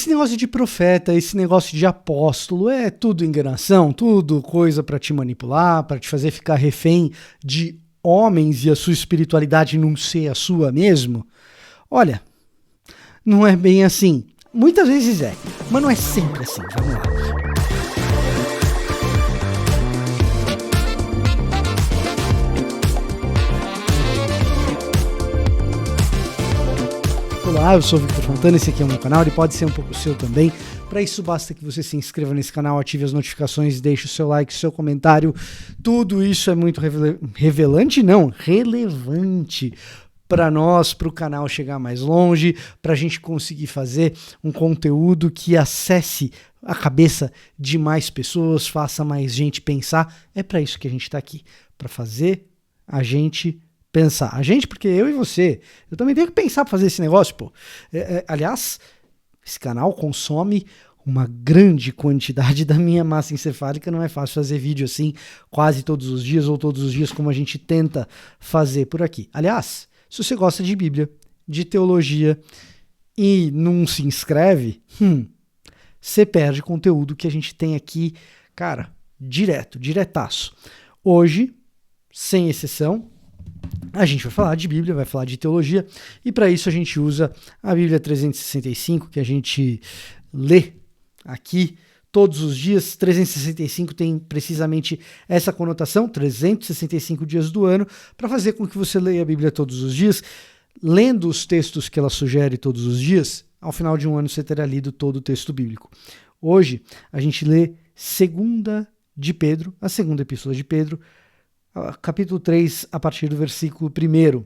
esse negócio de profeta, esse negócio de apóstolo, é tudo enganação, tudo coisa para te manipular, para te fazer ficar refém de homens e a sua espiritualidade não ser a sua mesmo? Olha, não é bem assim. Muitas vezes é, mas não é sempre assim. Vamos lá. Olá, eu sou o Victor Fontana, esse aqui é o meu canal, ele pode ser um pouco seu também. Para isso basta que você se inscreva nesse canal, ative as notificações, deixe o seu like, o seu comentário. Tudo isso é muito relevante para nós, para o canal chegar mais longe, para a gente conseguir fazer um conteúdo que acesse a cabeça de mais pessoas, faça mais gente pensar. É para isso que a gente está aqui, para fazer a gente pensar. A gente, porque eu e você, eu também tenho que pensar para fazer esse negócio, pô. Aliás, esse canal consome uma grande quantidade da minha massa encefálica, não é fácil fazer vídeo assim quase todos os dias ou todos os dias como a gente tenta fazer por aqui. Aliás, se você gosta de Bíblia, de teologia e não se inscreve, você perde conteúdo que a gente tem aqui, cara, diretaço. Hoje, sem exceção, a gente vai falar de Bíblia, vai falar de teologia, e para isso a gente usa a Bíblia 365, que a gente lê aqui todos os dias. 365 tem precisamente essa conotação, 365 dias do ano, para fazer com que você leia a Bíblia todos os dias, lendo os textos que ela sugere todos os dias. Ao final de um ano você terá lido todo o texto bíblico. Hoje a gente lê a segunda epístola de Pedro, capítulo 3, a partir do versículo 1.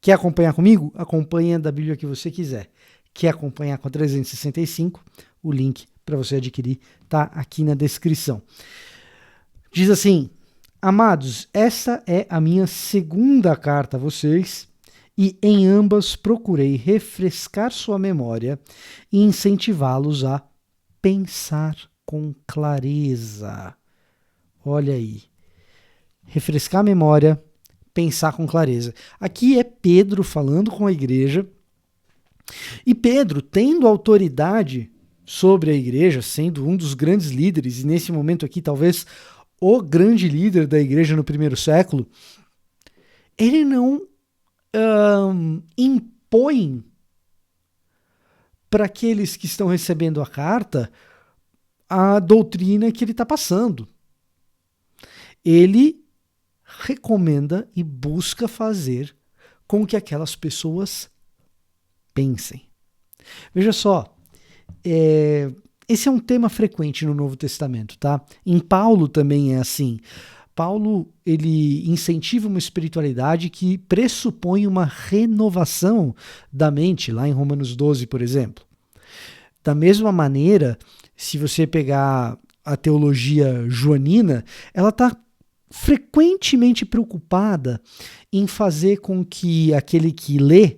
Quer acompanhar comigo? Acompanha da Bíblia que você quiser. Quer acompanhar com a 365? O link para você adquirir está aqui na descrição. Diz assim: amados, essa é a minha segunda carta a vocês, e em ambas procurei refrescar sua memória e incentivá-los a pensar com clareza. Olha aí. Refrescar a memória, pensar com clareza. Aqui é Pedro falando com a igreja, e Pedro, tendo autoridade sobre a igreja, sendo um dos grandes líderes, e nesse momento aqui talvez o grande líder da igreja no primeiro século, ele não impõe para aqueles que estão recebendo a carta a doutrina que ele está passando. Ele recomenda e busca fazer com que aquelas pessoas pensem. Veja só, esse é um tema frequente no Novo Testamento, tá? Em Paulo também é assim. Paulo, ele incentiva uma espiritualidade que pressupõe uma renovação da mente, lá em Romanos 12, por exemplo. Da mesma maneira, se você pegar a teologia joanina, ela está frequentemente preocupada em fazer com que aquele que lê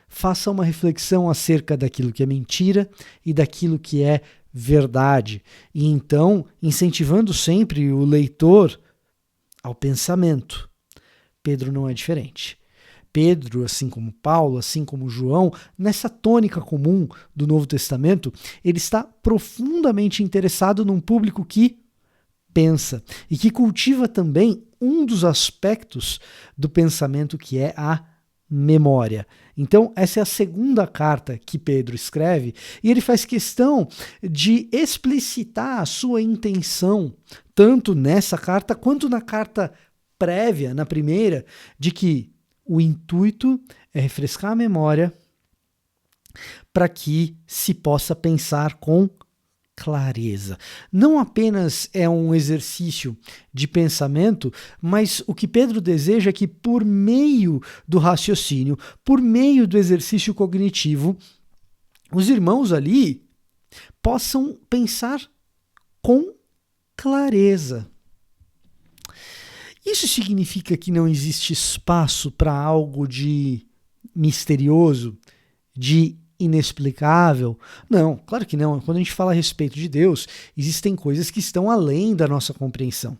faça uma reflexão acerca daquilo que é mentira e daquilo que é verdade. E então, incentivando sempre o leitor ao pensamento. Pedro não é diferente. Pedro, assim como Paulo, assim como João, nessa tônica comum do Novo Testamento, ele está profundamente interessado num público que pensa e que cultiva também um dos aspectos do pensamento, que é a memória. Então, essa é a segunda carta que Pedro escreve, e ele faz questão de explicitar a sua intenção, tanto nessa carta quanto na carta prévia, na primeira, de que o intuito é refrescar a memória para que se possa pensar com clareza. Não apenas é um exercício de pensamento, mas o que Pedro deseja é que, por meio do raciocínio, por meio do exercício cognitivo, os irmãos ali possam pensar com clareza. Isso significa que não existe espaço para algo de misterioso, de inexplicável? Não, claro que não. Quando a gente fala a respeito de Deus, existem coisas que estão além da nossa compreensão.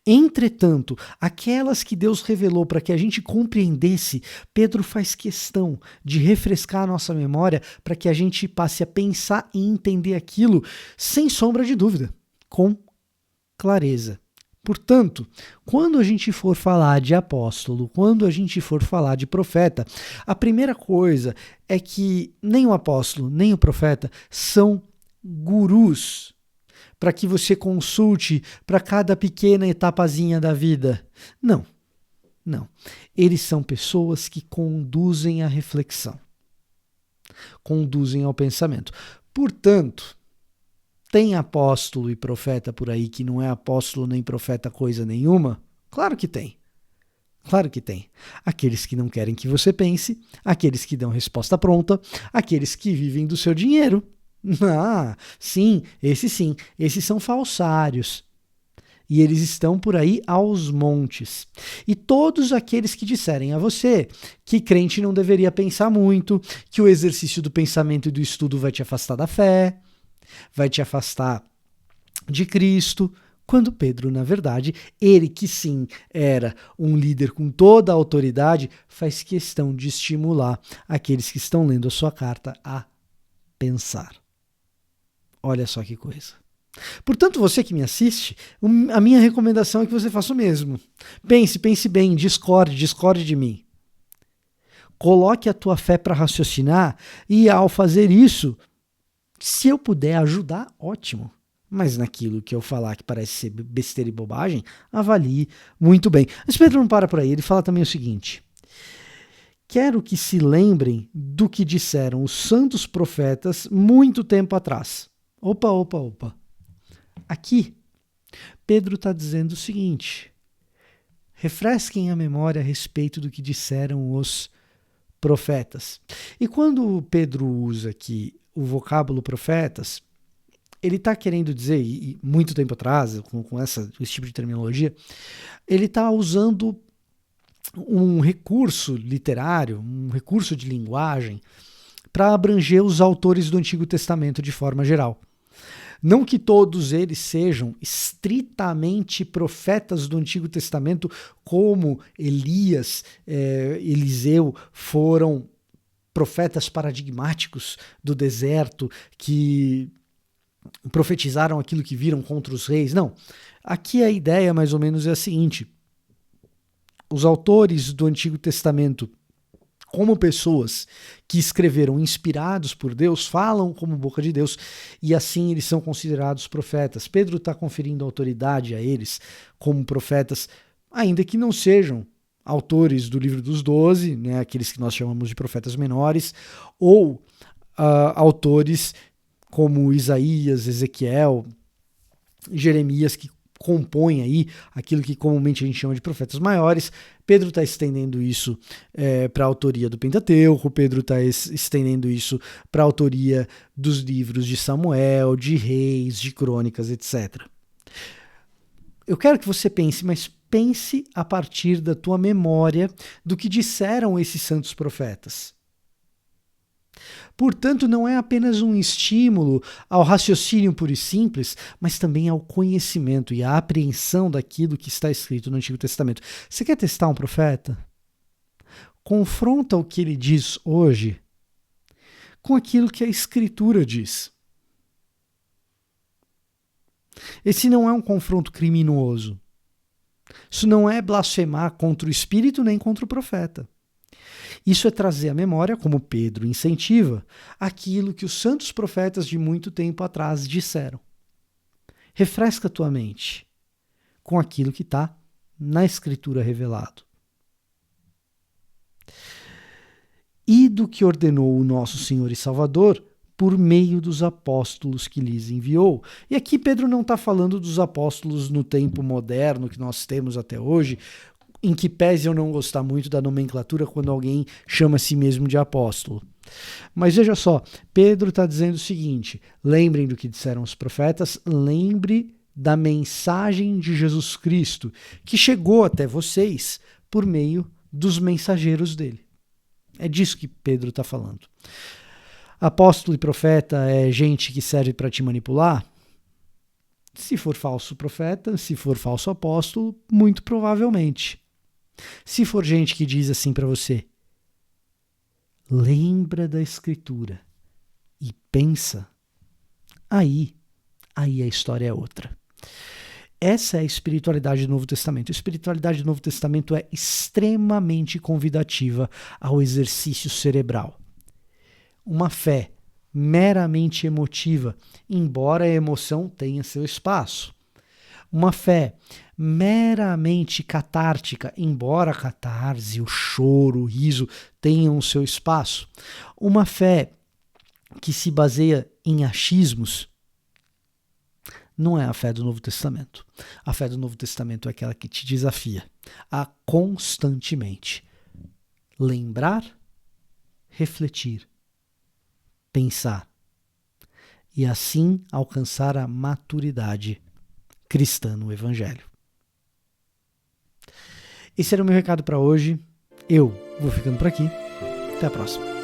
Entretanto, aquelas que Deus revelou para que a gente compreendesse, Pedro faz questão de refrescar a nossa memória para que a gente passe a pensar e entender aquilo sem sombra de dúvida, com clareza. Portanto, quando a gente for falar de apóstolo, quando a gente for falar de profeta, a primeira coisa é que nem o apóstolo, nem o profeta são gurus para que você consulte para cada pequena etapazinha da vida. Não, não. Eles são pessoas que conduzem a reflexão, conduzem ao pensamento. Portanto, tem apóstolo e profeta por aí que não é apóstolo nem profeta coisa nenhuma? Claro que tem. Claro que tem. Aqueles que não querem que você pense, aqueles que dão resposta pronta, aqueles que vivem do seu dinheiro. Ah, sim, esses são falsários. E eles estão por aí aos montes. E todos aqueles que disserem a você que crente não deveria pensar muito, que o exercício do pensamento e do estudo vai te afastar da fé, vai te afastar de Cristo, quando Pedro, na verdade, ele que sim era um líder com toda a autoridade, faz questão de estimular aqueles que estão lendo a sua carta a pensar. Olha só que coisa. Portanto, você que me assiste, a minha recomendação é que você faça o mesmo. Pense bem, discorde de mim. Coloque a tua fé para raciocinar e, ao fazer isso, se eu puder ajudar, ótimo. Mas naquilo que eu falar que parece ser besteira e bobagem, avalie muito bem. Mas Pedro não para por aí, ele fala também o seguinte: quero que se lembrem do que disseram os santos profetas muito tempo atrás. Opa. Aqui, Pedro está dizendo o seguinte: refresquem a memória a respeito do que disseram os profetas. E quando Pedro usa aqui o vocábulo profetas, ele está querendo dizer, e muito tempo atrás, com esse tipo de terminologia, ele está usando um recurso literário, um recurso de linguagem, para abranger os autores do Antigo Testamento de forma geral. Não que todos eles sejam estritamente profetas do Antigo Testamento, como Elias, Eliseu foram profetas paradigmáticos do deserto que profetizaram aquilo que viram contra os reis. Não. Aqui a ideia mais ou menos é a seguinte: os autores do Antigo Testamento, como pessoas que escreveram inspirados por Deus, falam como boca de Deus e assim eles são considerados profetas. Pedro está conferindo autoridade a eles como profetas, ainda que não sejam autores do livro dos 12, né, aqueles que nós chamamos de profetas menores, ou autores como Isaías, Ezequiel, Jeremias, que compõem aí aquilo que comumente a gente chama de profetas maiores. Pedro está estendendo isso para a autoria do Pentateuco, Pedro está estendendo isso para a autoria dos livros de Samuel, de Reis, de Crônicas, etc. Eu quero que você pense, mas pense a partir da tua memória do que disseram esses santos profetas. Portanto, não é apenas um estímulo ao raciocínio puro e simples, mas também ao conhecimento e à apreensão daquilo que está escrito no Antigo Testamento. Você quer testar um profeta? Confronta o que ele diz hoje com aquilo que a Escritura diz. Esse não é um confronto criminoso. Isso não é blasfemar contra o Espírito nem contra o profeta. Isso é trazer à memória, como Pedro incentiva, aquilo que os santos profetas de muito tempo atrás disseram. Refresca a tua mente com aquilo que está na Escritura revelado. E do que ordenou o nosso Senhor e Salvador por meio dos apóstolos que lhes enviou. E aqui Pedro não está falando dos apóstolos no tempo moderno que nós temos até hoje, em que pese eu não gostar muito da nomenclatura quando alguém chama a si mesmo de apóstolo. Mas veja só, Pedro está dizendo o seguinte: lembrem do que disseram os profetas, lembre da mensagem de Jesus Cristo, que chegou até vocês por meio dos mensageiros dele. É disso que Pedro está falando. Apóstolo e profeta é gente que serve para te manipular? Se for falso profeta, se for falso apóstolo, muito provavelmente. Se for gente que diz assim para você, lembra da Escritura e pensa, aí a história é outra. Essa é a espiritualidade do Novo Testamento. A espiritualidade do Novo Testamento é extremamente convidativa ao exercício cerebral. Uma fé meramente emotiva, embora a emoção tenha seu espaço. Uma fé meramente catártica, embora a catarse, o choro, o riso tenham o seu espaço. Uma fé que se baseia em achismos não é a fé do Novo Testamento. A fé do Novo Testamento é aquela que te desafia a constantemente lembrar, refletir, pensar e assim alcançar a maturidade cristã no Evangelho. Esse era o meu recado para hoje. Eu vou ficando por aqui. Até a próxima.